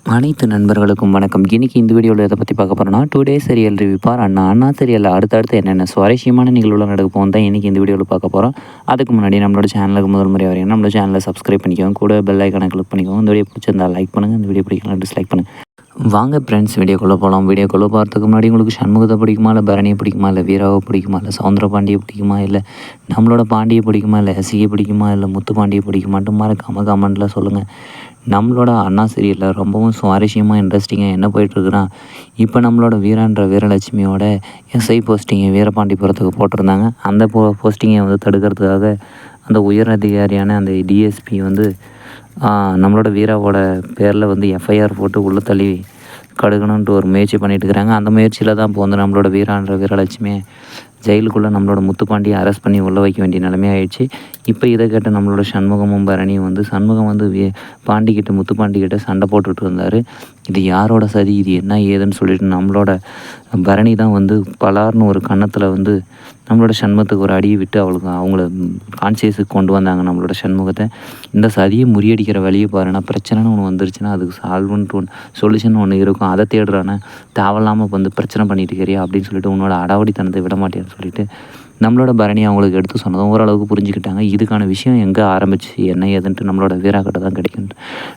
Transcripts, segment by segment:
அனைத்து நண்பர்களுக்கும் வணக்கம். இன்னைக்கு இந்த வீடியோவில் எதை பற்றி பார்க்க போகிறோம்னா, டுடே சீரியல் ரிவ்யூ பார் அண்ணா. அண்ணா சீரியலில் அடுத்தடுத்து என்னென்ன சுவாரஸ்யமான நிகழ்வுகள் நடக்க போகும் தான் இன்றைக்கி இந்த வீடியோவில் பார்க்க போகிறோம். அதுக்கு முன்னாடி நம்மளோட சேனலுக்கு முதல் முறை வரையும் நம்மளோட சேனலை சப்ஸ்கிரைப் பண்ணிக்கோங்க, கூட பெல் ஐக்கானை கிளிக் பண்ணிக்கோங்க. இந்த வீடியோ பிடிச்சிருந்தா லைக் பண்ணுங்கள், இந்த வீடியோ பிடிக்கலாம் டிஸ்லைக் பண்ணுங்கள். வாங்க ஃப்ரெண்ட்ஸ், வீடியோக்குள்ளே போகலாம். வீடியோக்குள்ளே போகிறதுக்கு முன்னாடி உங்களுக்கு சண்முகத்தை பிடிக்குமா, இல்லை பரணியை பிடிக்குமா, இல்லை வீராவை பிடிக்குமா, இல்லை சவுந்தர பாண்டியை பிடிக்குமா, இல்லை நம்மளோட பாண்டியை பிடிக்குமா, இல்லை எஸ்சியை பிடிக்குமா, இல்லை முத்து பாண்டியை பிடிக்குமான்ட்டு மறக்காம கமெண்ட்டில் சொல்லுங்கள். நம்மளோட அண்ணா சீரியலில் ரொம்பவும் சுவாரஸ்யமாக இன்ட்ரெஸ்டிங்காக என்ன போயிட்டுருக்குன்னா, இப்போ நம்மளோட வீரான்ற வீரலட்சுமியோட எஸ்ஐ போஸ்டிங்கை வீரபாண்டிபுரத்துக்கு போட்டிருந்தாங்க. அந்த போஸ்டிங்கை வந்து தடுக்கிறதுக்காக அந்த உயர் அதிகாரியான அந்த டிஎஸ்பி வந்து நம்மளோட வீராவோட பேரில் வந்து எஃப்ஐஆர் போட்டு உள்ளே தள்ளி கடுக்கணுன்ட்டு ஒரு முயற்சி பண்ணிட்டு இருக்கிறாங்க. அந்த முயற்சியில் தான் இப்போ வந்து நம்மளோட வீரான்ற வீரலட்சுமி ஜெயிலுக்குள்ளே நம்மளோட முத்துப்பாண்டியை அரெஸ்ட் பண்ணி உள்ளே வைக்க வேண்டிய நிலைமை ஆயிடுச்சு. இப்போ இதை கேட்ட நம்மளோட சண்முகமும் பரணியும் வந்து சண்முகம் வந்து பாண்டிக்கிட்ட முத்துப்பாண்டிக்கிட்ட சண்டை போட்டுட்டு இருந்தார். இது யாரோட சதி, இது என்ன ஏதுன்னு சொல்லிட்டு நம்மளோட பரணி தான் வந்து பலார்னு ஒரு கன்னத்தில் வந்து நம்மளோட சண்முகத்துக்கு ஒரு அடியை விட்டு அவங்கள கான்சியஸுக்கு கொண்டு வந்தாங்க நம்மளோட சண்முகத்தை. இந்த சதியை முறியடிக்கிற வழியை பாருன்னா, பிரச்சனைன்னு ஒன்று வந்துருச்சுன்னா அதுக்கு சால்வ்ன்ட்டு ஒன்று சொல்யூஷன் ஒன்று இருக்கும். அதை தேடுறானே, தேவையில்லாமல் வந்து பிரச்சனை பண்ணிட்டு இருக்கிறியா அப்படின்னு சொல்லிட்டு உன்னோட அடாவடித்தனத்தை விட மாட்டேன்னு சொல்லிட்டு நம்மளோட பரணி அவங்களுக்கு எடுத்து சொன்னதும் ஓரளவுக்கு புரிஞ்சுக்கிட்டாங்க. இதுக்கான விஷயம் எங்கே ஆரம்பிச்சு என்ன ஏதுன்ட்டு நம்மளோட வீராக்கிட்ட தான் கிடைக்கும்.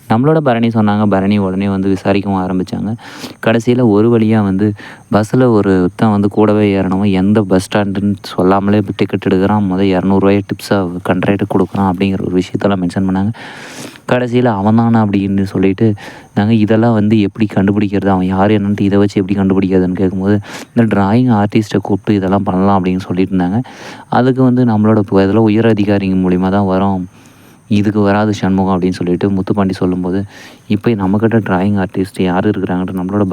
நம்மளோட பரணி சொன்னாங்க. பரணி உடனே வந்து விசாரிக்கவும் ஆரம்பித்தாங்க. கடைசியில் ஒரு வழியாக வந்து பஸ்ஸில் ஒருத்தன் வந்து கூடவே ஏறணும், எந்த பஸ் ஸ்டாண்டுன்னு சொல்லாமலே டிக்கெட் எடுக்கிறான், முதல் 200 டிப்ஸாக கண்ட்ராக்டர் கொடுக்குறான் அப்படிங்கிற ஒரு விஷயத்தெல்லாம் மென்ஷன் பண்ணாங்க. கடைசியில் அவன் தானே அப்படின்னு சொல்லிட்டு நாங்கள் இதெல்லாம் வந்து எப்படி கண்டுபிடிக்கிறது, அவன் யார் என்னன்ட்டு இதை வச்சு எப்படி கண்டுபிடிக்கிறதுன்னு கேட்கும்போது, இந்த டிராயிங் ஆர்டிஸ்ட்டை கூப்பிட்டு இதெல்லாம் பண்ணலாம் அப்படின்னு சொல்லிட்டு இருந்தாங்க. அதுக்கு வந்து நம்மளோட இதில் உயர் அதிகாரிங்க மூலிமா தான் வரும், இதுக்கு வராது சண்முகம் அப்படின்னு சொல்லிட்டு முத்துப்பாண்டி சொல்லும்போது, இப்போ நம்மக்கிட்ட டிராயிங் ஆர்டிஸ்ட் யார் இருக்கிறாங்கன்ட்டு நம்மளோட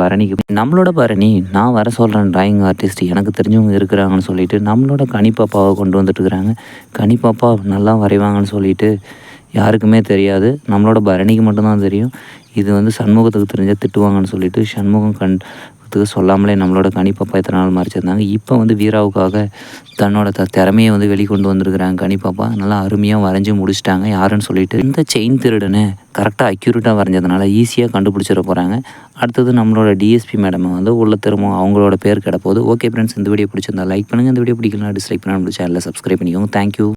பரணி நான் வர சொல்கிறேன் டிராயிங் ஆர்டிஸ்ட் எனக்கு தெரிஞ்சவங்க இருக்கிறாங்கன்னு சொல்லிட்டு நம்மளோட கனிப்பாப்பாவை கொண்டு வந்துட்டு இருக்கிறாங்க. கனிப்பாப்பா நல்லா வரைவாங்கன்னு சொல்லிட்டு யாருக்குமே தெரியாது, நம்மளோட பரணிக்கு மட்டும்தான் தெரியும். இது வந்து சண்முகத்துக்கு தெரிஞ்சால் திட்டுவாங்கன்னு சொல்லிட்டு சண்முகம் சொல்லாமலே நம்மளோட கனிப்பாப்பா இத்தனை நாள் மறைச்சிருந்தாங்க. இப்போ வந்து வீராவுக்காக தன்னோட திறமையை வந்து வெளிக்கொண்டு வந்திருக்கிறாங்க. கனிப்பாப்பா நல்லா அருமையாக வரைஞ்சி முடிச்சிட்டாங்க. யாருன்னு சொல்லிட்டு இந்த செயின் திருடனை கரெக்டாக அக்யூரேட்டாக வரைஞ்சதுனால ஈஸியாக கண்டுபிடிச்சிட போகிறாங்க. அடுத்தது நம்மளோட டிஎஸ்பி மேடமை வந்து உள்ள திரும்ப அவங்களோட பேர் கிடப்போகுது. ஓகே ஃப்ரெண்ட்ஸ், இந்த வீடியோ பிடிச்சிருந்தா லைக் பண்ணுங்கள், இந்த வீடியோ பிடிக்கலாம் டிஸ்லைக் பண்ணால் நம்ம சேனலில் சப்ஸ்கிரைப் பண்ணிக்கோங்க. தேங்க்யூ.